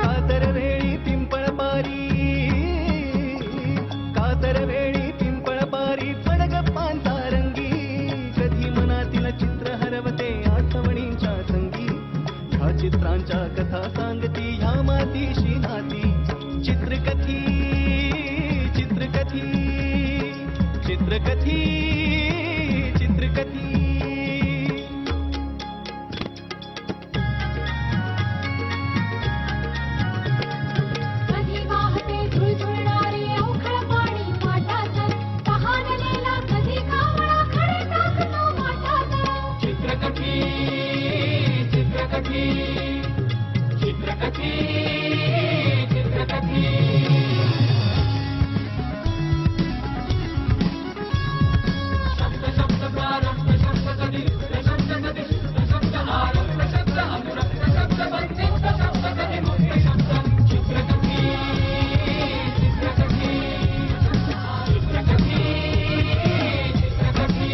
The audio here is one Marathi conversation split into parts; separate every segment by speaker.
Speaker 1: कातरवेळी पिंपळपारी, कातरवेळी पिंपळपारी पडगप्पांचा रंगी, कधी मनातील चित्र हरवते आठवणींच्या संगी. ह्या चित्रांच्या कथा सांगती ह्या मातीशी नाती, चित्रकथी चित्रकथी चित्रकथी चित्रकथी.
Speaker 2: कधी वाहते झुळझुळणारे अवखळ पाणी माठात, तहानलेला कधी कावळा खडे टाकतो माठात.
Speaker 1: चित्रकथी चित्रकथी चित्रकथी चित्रकथी. शब्द शब्द प्रारब्ध शब्द कधी शब्द कधी शब्द आरब्ध शब्द अनुरक्त शब्द वंचित शब्द कधी मुक्त शब्द. चित्रकथी चित्रकथी चित्रकथी चित्रकथी.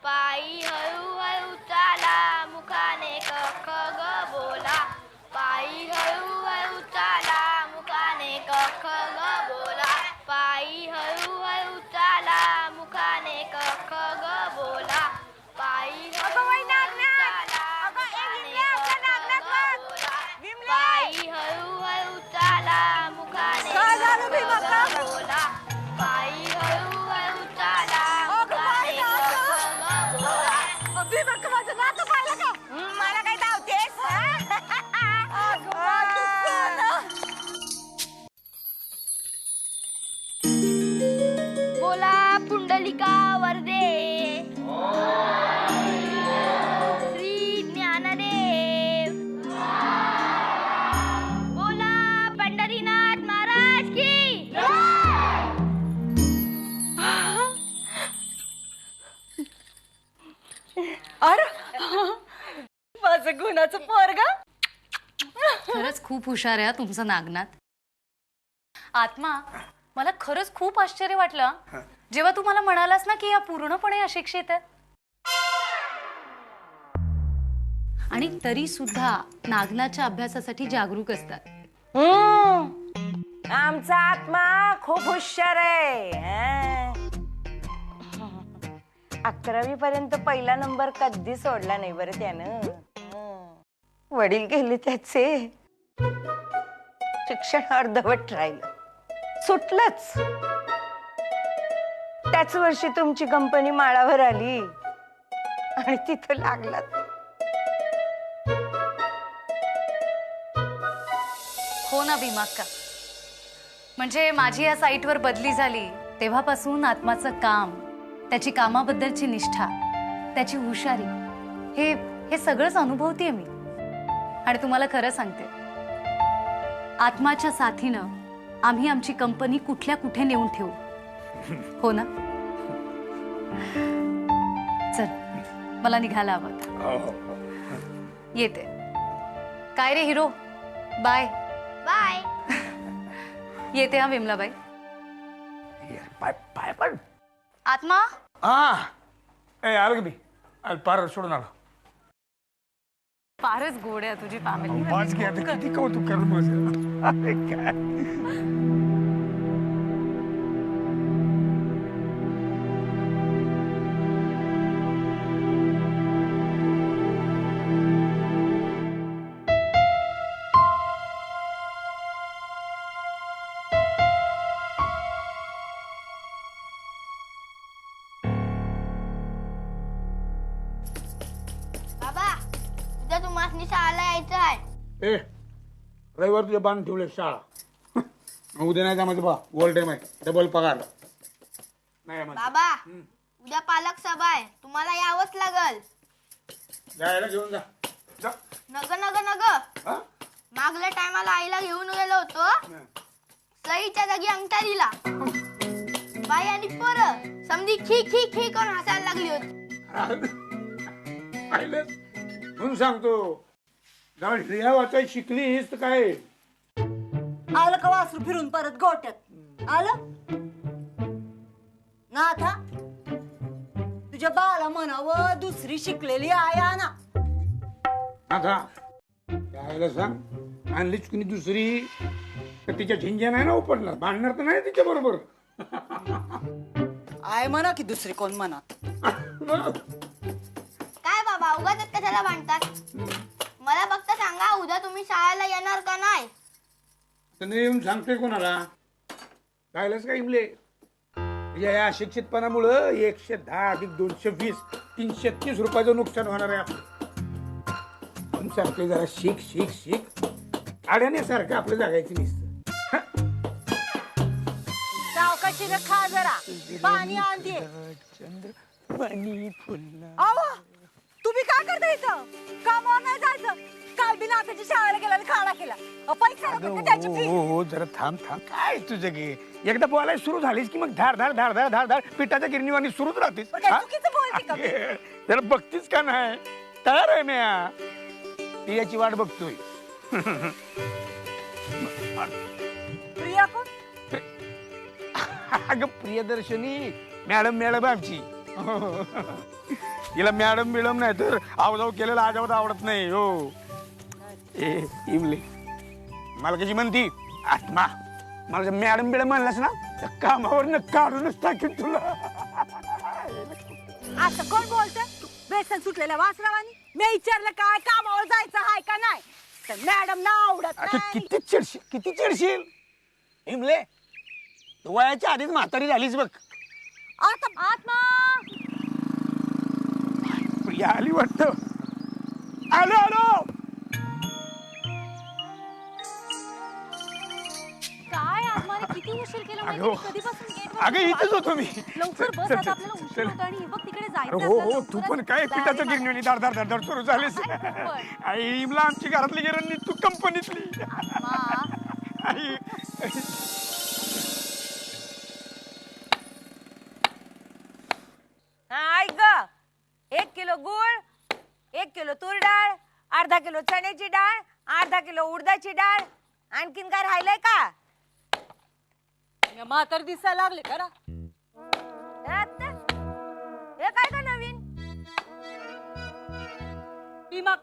Speaker 3: पायी हळूहळू चाला, मुखाने क ख ग बोला. पायी हळूहळू चाला, मुखाने क ख ग बोला. पायी हळूहळू चाला, मुखाने क ख ग बोला. पायी हळूहळू चाला, मुखाने क ख ग बोला. पायी हळूहळू चाला, मुखाने क ख ग बोला. पायी हळूहळू चाला, मुखाने क ख ग बोला.
Speaker 4: माझं नातं पाहिलं का? मला काय धावतेस?
Speaker 3: बोला पुंडलिका वरदे, श्री ज्ञानदेव. बोला पंढरीनाथ महाराज की.
Speaker 4: अरे माझं गुणाचं पोरगा.
Speaker 5: खरंच खूप हुशार आहे तुमचं नागनाथ. आत्मा, मला खरंच खूप आश्चर्य वाटलं जेव्हा तू मला म्हणालास ना की या पूर्णपणे अशिक्षित आहेत आणि तरी सुद्धा नागनाथच्या अभ्यासासाठी जागरूक असतात.
Speaker 4: आमचा आत्मा खूप हुशार आहे. 11वी पर्यंत पहिला नंबर कधी सोडला नाही बरं त्यानं. वडील गेले त्याचे, शिक्षण अर्धवट राहिलं, सुटलंच. त्याच वर्षी तुमची कंपनी माळावर आली आणि तिथं लागलात.
Speaker 5: हो ना भीमाक्का, म्हणजे माझी या साईटवर बदली झाली तेव्हापासून आत्माचं काम, त्याची कामाबद्दलची निष्ठा, त्याची हुशारी, हे सगळंच अनुभवतेय मी. आणि तुम्हाला खरं सांगते, आत्माच्या साथीनं आम्ही आमची कंपनी कुठल्या कुठे नेऊन ठेवू. हो ना? चल, मला निघायला हवं. येते. काय रे हिरो, बाय
Speaker 3: बाय.
Speaker 5: येते हा विमलाबाई.
Speaker 6: पाय पाय पण
Speaker 5: आत्मा.
Speaker 6: आलो की मी पार सोडून आलो.
Speaker 5: फारच गोड आहे तुझी फॅमिली.
Speaker 6: पाच घ्या किती कौतुक करून बस. अरे काय
Speaker 3: तुम्हाला शाळेला यायचं आहे.
Speaker 6: ए रविवार तुझ्या बांधून ठेवले शाळा. उद्या नाही जमायचं बा, ओव्हर टाइम आहे, डबल पगार नाही.
Speaker 3: बाबा उद्या पालक सभा आहे, तुम्हाला यावंच लागल.
Speaker 6: जायला घेऊन जा.
Speaker 3: नग नग नग. मागल्या टायमाला आईला घेऊन गेलो होतो, सईच्या जागी अंगठा दिला. बाई आणि पोरं समधी खी खी खी करून हसायला लागली होती.
Speaker 6: पाहिलं म्हणून सांगतो जाऊन लिहा वाचाय शिकलीस तर काय
Speaker 7: आलं का वासरू फिरून परत गोट्यात आलं ना आता तुझ्या बाला म्हणावं दुसरी शिकलेली आया ना
Speaker 6: आता त्याला सांग आणलीच कुणी दुसरी तर तिच्या झिंज्या नाही ना उपडणार भांडणार तर नाही तिच्या बरोबर
Speaker 7: आय म्हणा की दुसरी कोण म्हणा
Speaker 3: काय बाबा उगाच कशाला भांडतात. मला फक्त सांगा उद्या तुम्ही शाळेला येणार का नाही.
Speaker 6: तर येऊन सांगतोय कोणाला कायलाच काय इमले या अशिक्षितपणामुळं 110 अधिक 220 330 रुपयाचं नुकसान होणार आहे आपलं. पण सारखं जरा शिक शिक शिक आड्याने आपलं जागायचं नसतं.
Speaker 7: सावकाशी खा जरा पाणी आणते
Speaker 6: पाणी फुलला
Speaker 7: आवा तुम्ही काय करता इथं कामावर नाही जायचं काल बिना आताच्या शाळेला गेला आणि खाडा केला पैसा नको का त्याची फी
Speaker 6: हो जरा थांब थांब काय तुझं गे एकदा बोलायला सुरू झालीस की मग धाड धाड धाड धाड धाड धाड पिठाच्या गिरणीवाणी सुरूच राहतेस.
Speaker 7: पण काय चुकीचं बोलते का मी?
Speaker 6: जरा बघतीस का नाही तयार आहे म्या ती याची वाट बघतोय.
Speaker 7: प्रिया कोण
Speaker 6: अगं प्रियदर्शनी मॅडम मॅडम आमची तिला मॅडम मिळम नाही तर आवजाव केलेला आजावत आवडत नाही. हो ए इमले मला कशी म्हणती आत्मा मला जर मॅडम बिडम म्हणलास ना तर कामावर न काढूनच टाकेन तुला.
Speaker 7: असं कोण बोलतोय बेसन सुटलेल्या वासरावानी मी विचारलं काय कामावर जायचं हाय का नाही तर मॅडम ना आवडत
Speaker 6: अगं
Speaker 7: नाही.
Speaker 6: किती चिडशील इमले तू वयाच्या आधीच म्हातारी झालीस बघ.
Speaker 7: आता आत्मा
Speaker 6: प्रिया आली वाटतं. आलो आलो
Speaker 5: काय आत्माने किती उशीर केला माहिती
Speaker 6: अगं,
Speaker 5: आहे? कधीपासून गेट
Speaker 6: अगं इथेच होतो मी.
Speaker 5: लवकर बस
Speaker 6: चल,
Speaker 5: आता
Speaker 6: चल,
Speaker 5: आपल्याला उशीर
Speaker 6: चल.
Speaker 5: होतो आणि हे बघ तिकडे
Speaker 6: अरे
Speaker 5: जायचं
Speaker 6: हो
Speaker 5: आपल्याला
Speaker 6: हो तू पण
Speaker 5: लवकरच.
Speaker 6: काय
Speaker 5: जायला
Speaker 6: पिठाच्या
Speaker 5: लागेल.
Speaker 6: गिरणीने धाड धाड धाड धाड सुरू झालीस.
Speaker 5: काय तू पण?
Speaker 6: आई इमला आमची घरातली गिरणी तू कंपनीतली
Speaker 5: आत्मा,
Speaker 6: आई
Speaker 7: ऐक ग 1 किलो गुळ 1 किलो तूर डाळ अर्धा किलो चण्याची डाळ अर्धा किलो उडदाची डाळ आणखीन काय राहिलंय का म्हातार दिसायला लागले का ना हे काय का नवीन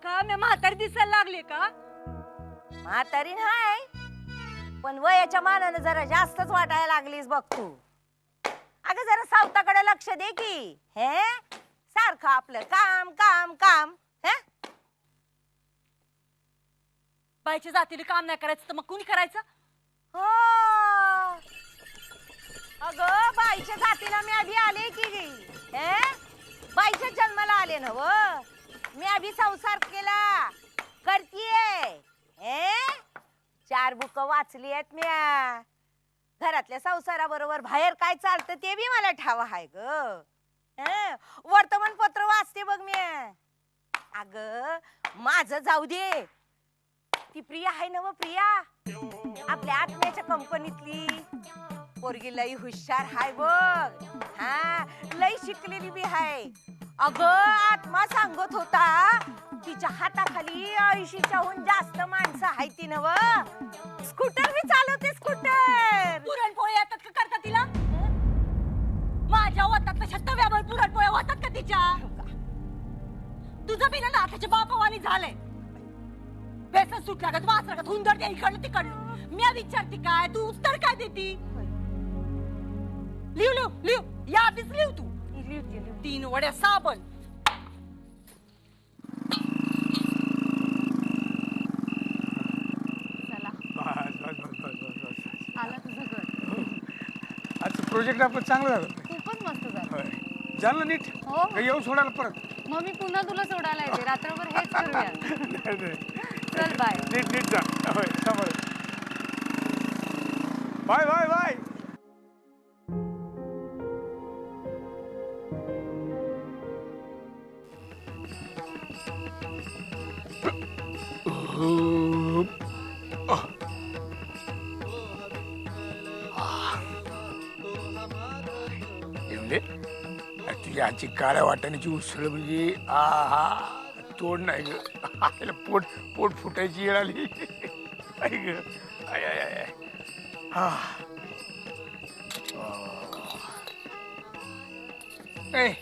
Speaker 7: का मी म्हातारी दिसायला लागले का म्हातारी हाय पण वयाच्या मानानं जरा जास्तच वाटायला लागलीस बघ तू. अगं जरा सावताकडे लक्ष दे की हे सारखं आपलं काम काम काम हे बाईच्या जातीला काम नाही करायचं तर मग कुणी करायचं. हो अगं बाईच्या जातीला मी आधी आले की हे बाईच्या जन्माला आले ना व मी आधी संसार केला करतीये हे 4 बुक वाचली आहेत म्या घरातल्या संसाराबरोबर बाहेर काय चालतं ते बी मला ठाव आहे ग. वर्तमानपत्र वाचते बघ मी. अग माझं जाऊ दे ती प्रिया आहे ना व प्रिया आपल्या आत्म्याच्या कंपनीतली पोरगी लई हुशार हाय बघ. हा लई शिकलेली बी हाय. अग आत्मा सांगत होता तिच्या हाताखाली 80च्याहून जास्त माणसं आहेत ती नव. स्कूटर बी चालवते स्कूटर. पुरणपोळी येतात का करता तिला माझ्या वातात तशा तव्यावर पुरणपोळ्या वाटतात का तिच्या. तुझं बिना नाथाच्या बापावानी झालंय. बेसन सुटला का वासरागत हुंदर द्या इकडलं तिकडलं. मी विचारते काय तू उत्तर काय देती. लिव लिव लिव या आधीच लिव तू. 3 वड्या साबण
Speaker 5: आला तुझं घर.
Speaker 6: आजचं प्रोजेक्ट आपलं चांगलं झालं.
Speaker 5: खूपच मस्त झालं.
Speaker 6: झालं नीट
Speaker 5: हो.
Speaker 6: का येऊ सोडायला परत.
Speaker 5: मग मी पुन्हा तुला सोडायला येते रात्रभर हेच करूया.
Speaker 6: नाही, नाही.
Speaker 5: चल बाय.
Speaker 6: नीट नीट जा होय सांभाळ. Bye bye bye. तुझ्या हातची काळ्या वाटाण्याची उसळ म्हणजे आहा तोड नाही ग. आईला पोट पोट फुटायची वेळ आली. आई ग आय आय आय आय. हा. ए,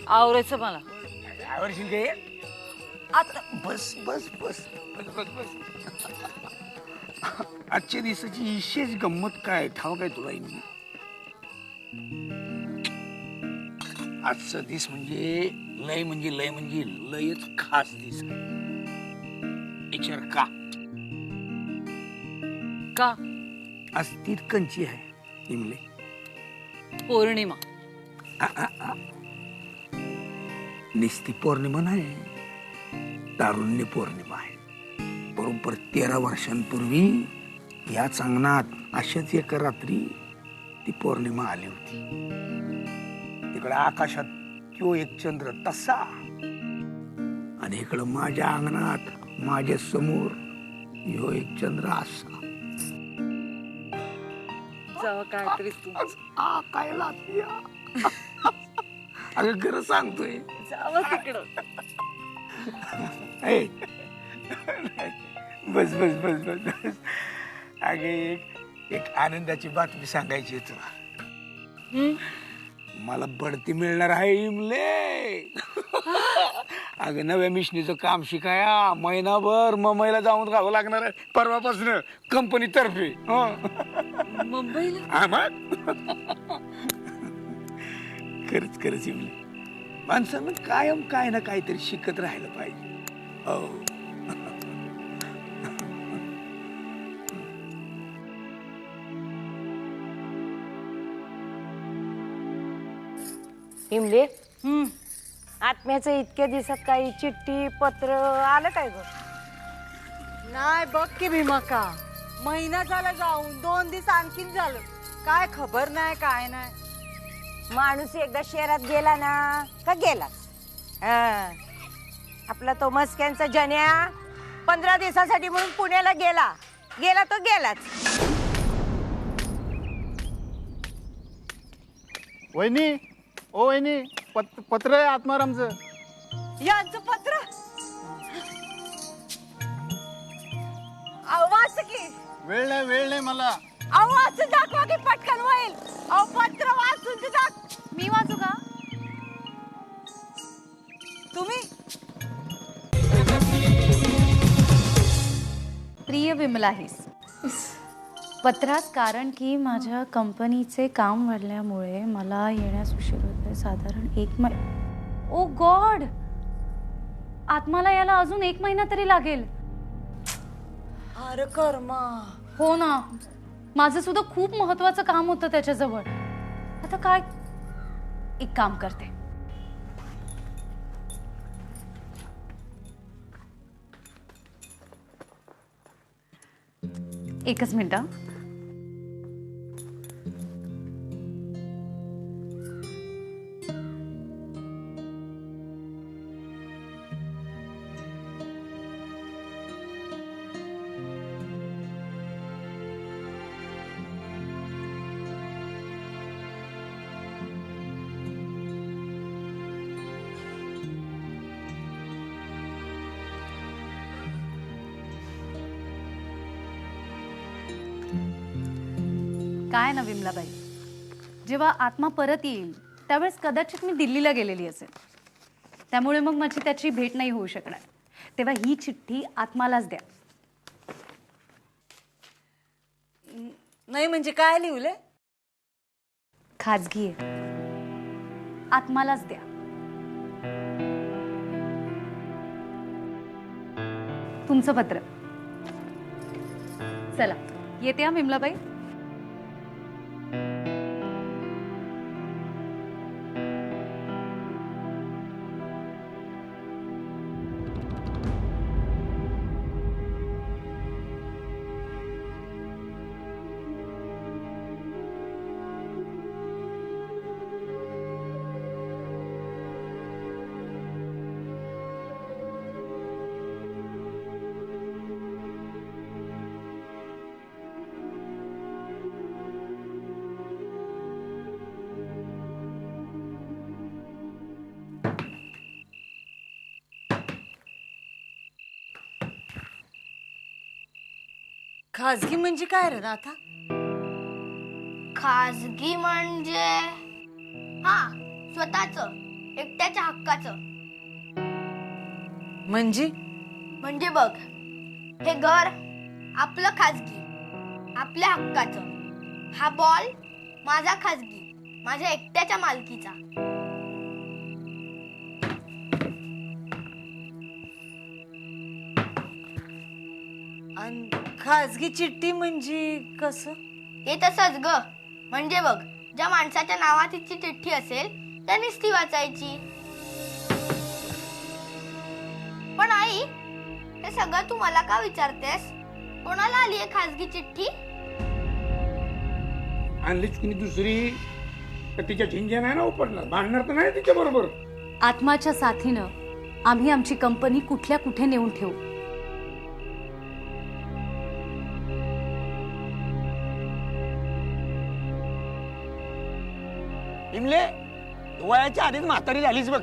Speaker 7: आवरायचं मला
Speaker 6: आवडशील काय आता? बस बस बस बस बस बस. आजच्या दिवसाची विशेष गंमत काय ठाव काय तुला? आजचा दिस म्हणजे लय म्हणजे लय म्हणजे लयच खास दिस आहे. विचार का?
Speaker 7: का?
Speaker 6: आज तीर्थकंची आहे इमले.
Speaker 7: पौर्णिमा.
Speaker 6: निस्ती पौर्णिमा नाही, तारुण्य पौर्णिमा आहे. बरोबर 13 वर्षांपूर्वी याच अंगणात अशाच एका रात्री ती पौर्णिमा आली होती. तिकडे आकाशात तो एक चंद्र तसा आणि इकडं माझ्या अंगणात माझ्या समोर ह्यो एक चंद्र असा.
Speaker 7: काहीतरी
Speaker 6: काय लात्या. अगं खरं सांगतोय.
Speaker 7: जावं तिकडं.
Speaker 6: ए, बस बस बस बस बस. अगे एक आनंदाची बातमी सांगायची आहे तुला. मला बढती मिळणार आहे इमले. अगं नव्या मिशनीचं काम शिकाया महिनाभर मुंबईला जाऊन राहावं लागणार आहे परवापासून कंपनी तर्फे.
Speaker 7: मुंबईला?
Speaker 6: खरंच खरंच इमले, माणसानं कायम काय ना काहीतरी शिकत राहायला पाहिजे. हो.
Speaker 4: इमले आत्म्याचं इतक्या दिवसात काही चिठ्ठी पत्र आलं काय ग?
Speaker 7: नाही बघ की भीमा का महिना झाला जाऊन 2 दिवस आणखीन झालं. काय खबर नाही काय नाही.
Speaker 4: माणूस एकदा शहरात गेला ना का गेलाच. आपला तो मस्क्यांचा जन्या 15 दिवसासाठी म्हणून पुण्याला गेला गेला तो गेलाच.
Speaker 8: वहिनी ओ वहिनी पत्र आहे आत्मारामचं.
Speaker 7: यांचं पत्र वाच की.
Speaker 8: वेळ नाही मला.
Speaker 7: वाचून दाखवा की पटकन होईल. पत्र वाचून दाख.
Speaker 5: मी वाचू का?
Speaker 7: तुम्ही?
Speaker 5: प्रिय विमलाहीस, पत्रात कारण की माझ्या कंपनीचे काम वाढल्यामुळे मला येण्यास उशीर होतोय. साधारण 1 महिना. ओ गॉड, आत्माला याला अजून 1 महिना तरी लागेल.
Speaker 7: अरे कर्मा.
Speaker 5: हो ना, माझं सुद्धा खूप महत्वाचं काम होतं त्याच्याजवळ. आता काय, एक काम करते. एकच मिनिट. काय ना विमलाबाई, जेव्हा आत्मा परत येईल त्यावेळेस कदाचित मी दिल्लीला गेलेली असेल. त्यामुळे मग माझी त्याची भेट नाही होऊ शकणार. तेव्हा ही चिठ्ठी आत्मालाच द्या.
Speaker 7: नाही म्हणजे काय लिहलंय?
Speaker 5: खाजगी आहे, आत्मालाच द्या. तुमचं पत्र. चला येते हा विमलाबाई. खाजगी म्हणजे काय रे नाथा?
Speaker 3: खाजगी म्हणजे हा स्वतःच एकट्याच्या हक्काचं.
Speaker 5: म्हणजे
Speaker 3: बघ, हे घर आपलं खाजगी, आपल्या हक्काचं. हा बॉल माझा खाजगी, माझ्या एकट्याच्या मालकीचा.
Speaker 5: आणि खाजगी चिठ्ठी म्हणजे कसं?
Speaker 3: हे तसंच ग. म्हणजे बघ, ज्या माणसाच्या नावात तिची चिठ्ठी असेल त्यांनीच ती वाचायची. पण आई, हे सगळं तू मला का विचारतेस? कोणाला आली आहे खाजगी चिठ्ठी?
Speaker 6: आणलीच कुणी दुसरी तर तिच्या झिंज्या नाही ना उपडणार, भांडणार तर नाही तिच्या बरोबर.
Speaker 5: आत्माच्या साथीनं आम्ही आमची कंपनी कुठल्या कुठे नेऊन ठेवू.
Speaker 6: इमले वयाच्या आधीच म्हातारी झालीच बघ.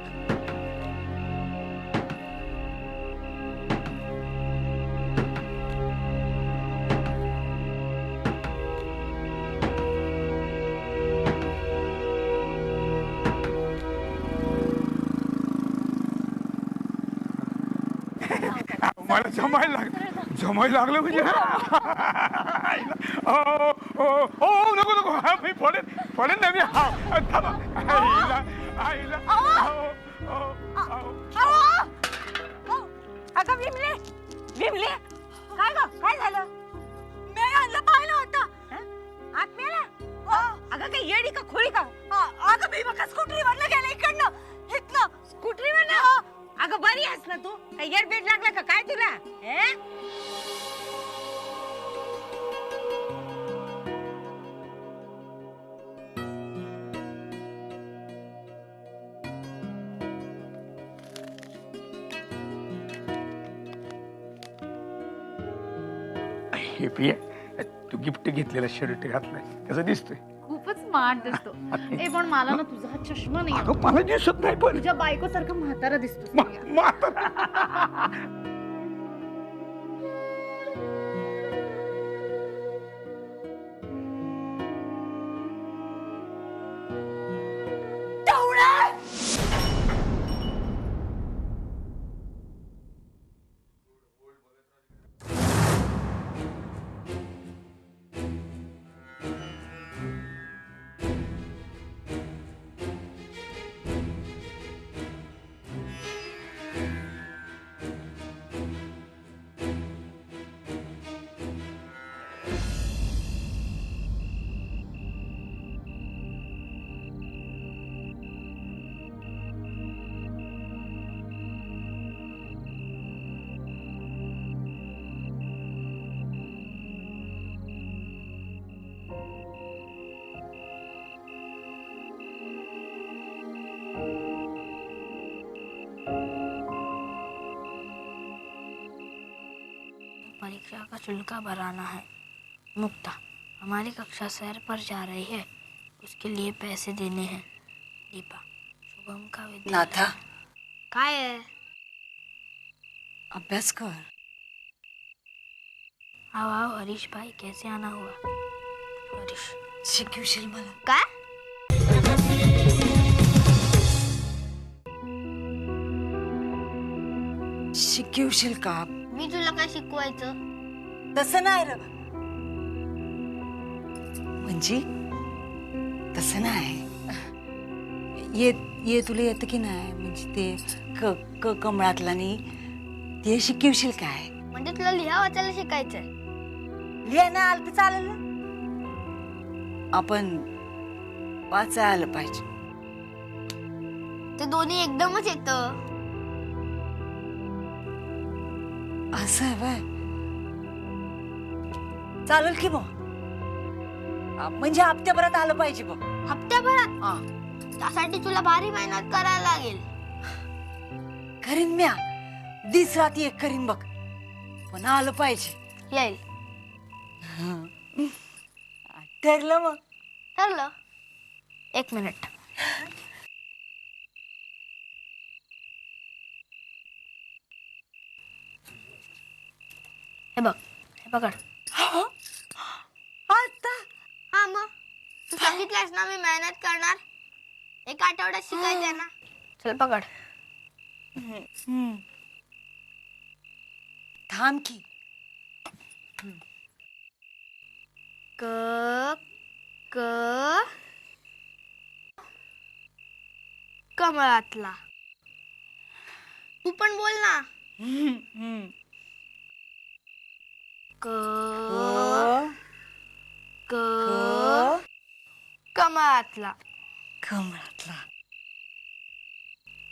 Speaker 6: मला जमायला लागलं म्हणजे नको नको मी पडेन ना मी.
Speaker 7: अगं विमले, विमले, काय ग, काय झालं? मी आणलं पाहिलं होतं. आत मेला? अगं काही येडी का खोळी का? अगं मी बघा स्कूटरीवरनं गेलं इकडनं, इथनं स्कूटरीवरनं. अगं बरी आहेस ना तू? काही येड बेड लागला का काय तुला?
Speaker 6: हे पिया, तू गिफ्ट घेतलेला शर्ट घातलाय कसं दिसतोय?
Speaker 5: खूपच स्मार्ट दिसतो. ए पण मला ना तुझा हा चष्मा नाही आवडत.
Speaker 6: अगं मला दिसत नाही पण.
Speaker 5: तुझ्या बायको सारखा म्हातारा दिसतो.
Speaker 3: परीक्षा का शुल्क भराना है। मुक्ता, हमारी कक्षा सैर पर जा रही है, उसके लिए पैसे देने हैं। दीपा, शुभम का
Speaker 5: नाथा,
Speaker 3: काय है?
Speaker 5: अभ्यास कर.
Speaker 3: आओ आओ हरीश भाई, कैसे आना हुआ? हरीश,
Speaker 5: शिकवशील मला?
Speaker 3: काय?
Speaker 5: शिकवशील का?
Speaker 3: मी तुला काय शिकवायचं?
Speaker 5: तसं नाही र. म्हणजे तसं नाही. ये तुला येतं की नाही? म्हणजे ते क कमळातला नी ते शिकवशील काय?
Speaker 3: म्हणजे तुला लिहा वाचायला शिकायचंय?
Speaker 5: लिहायला आलं तर चालेल ना. आपण वाचायला आलं पाहिजे.
Speaker 3: ते दोन्ही एकदमच येतं.
Speaker 5: असं आहे बाय. चालेल की मग. म्हणजे हप्त्याभरात आलं पाहिजे बघ.
Speaker 3: हप्त्याभरात? त्यासाठी तुला भारी मेहनत करायला लागेल.
Speaker 5: करीन म्या. दिस रात एक करीन बघ. पण आलं पाहिजे.
Speaker 3: येईल.
Speaker 5: ठरलं मग.
Speaker 3: ठरलं. 1 मिनिट. हे बघ, हे पकड. बोललास ना मी मेहनत करणार. एक आठवड्यात शिकायचंय ना. चल पकड.
Speaker 5: थांब की.
Speaker 3: क क कमळातला. तू पण बोल ना. क क कमळातला.
Speaker 5: कमळातला.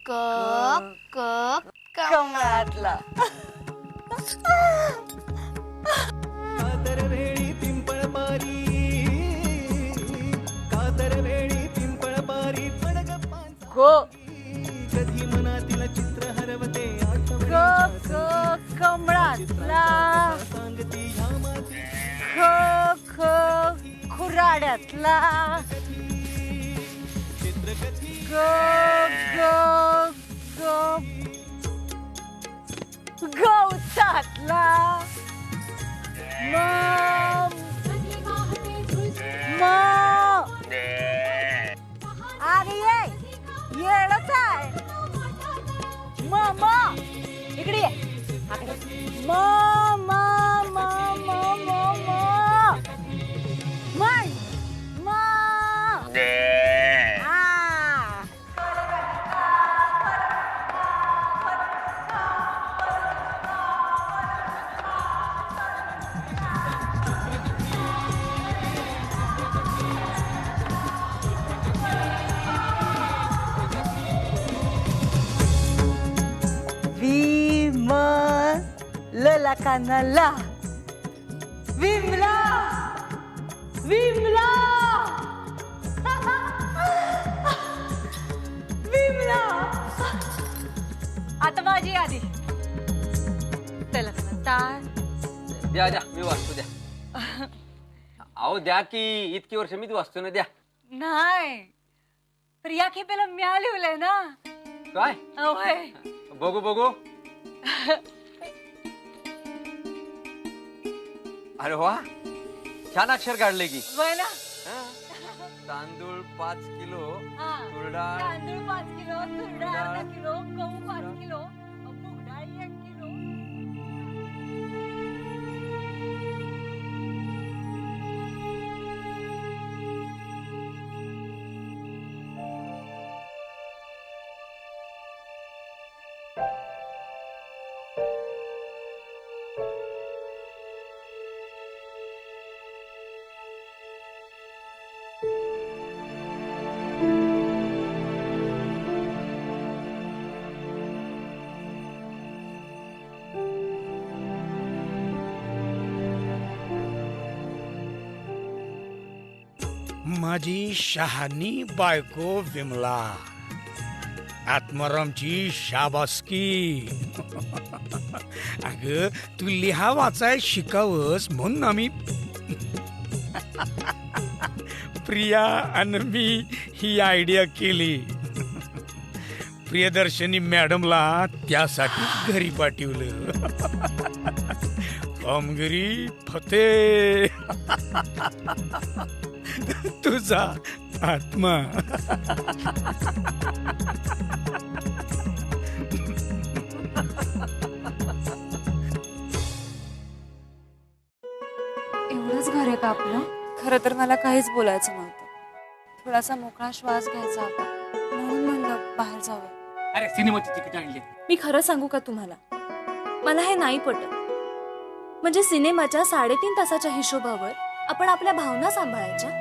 Speaker 3: क क कमळातला.
Speaker 1: कातरवेळी पिंपळपारी कातरवेळी पिंपळपारी पडगप्पांचा
Speaker 4: गो
Speaker 1: कधी मनातील चित्र हरवते
Speaker 4: क क कमळातला.
Speaker 1: सांगती ह्या माती
Speaker 4: ख ख खुराड्यातला. ग ग ग गवतातला. म
Speaker 2: कधी वाहते झुळझुळ
Speaker 4: म अरे येडच आहे. म म इकडे ये. म म म म म म म्हण. म विमला कानाला. विमला विमला विमला. आता माझी यादी. त्याला ताण.
Speaker 9: द्या द्या मी वाचतो द्या. अहो द्या की इतकी वर्ष मीच वाचतो ना. द्या.
Speaker 5: नाही तर या खेपेला म्या लिहिलंय ना.
Speaker 9: काय
Speaker 5: होय.
Speaker 9: बघू बघू. अरे वा छान अक्षर काढले की.
Speaker 5: होय ना.
Speaker 9: तांदूळ 5 किलो.
Speaker 5: हा.
Speaker 9: तुरडाळ
Speaker 5: तांदूळ 5 किलो. तुरडाळ अर्धा किलो. गहू 5 किलो. मूग डाळ 1 किलो.
Speaker 6: माझी शहाणी बायको विमला. आत्मारामची शाबासकी. अग तू लिहा वाचाय शिकावस म्हणून आम्ही प्रिया आणि मी ही आयडिया केली. प्रियदर्शनी मॅडमला त्यासाठी घरी पाठवलं. कामगिरी फते. तुझा आत्मा.
Speaker 10: एवढंच घर आहे का आपलं? खरं तर मला काहीच बोलायचं नव्हतं. थोडासा मोकळा श्वास घ्यायचा होता म्हणून म्हणलं बाहेर जाऊया.
Speaker 11: अरे सिनेमाची तिकीट आणली.
Speaker 10: मी खरं सांगू का तुम्हाला, मला हे नाही पटत. म्हणजे सिनेमाच्या 3.5 तासाच्या हिशोबावर आपण आपल्या भावना सांभाळायच्या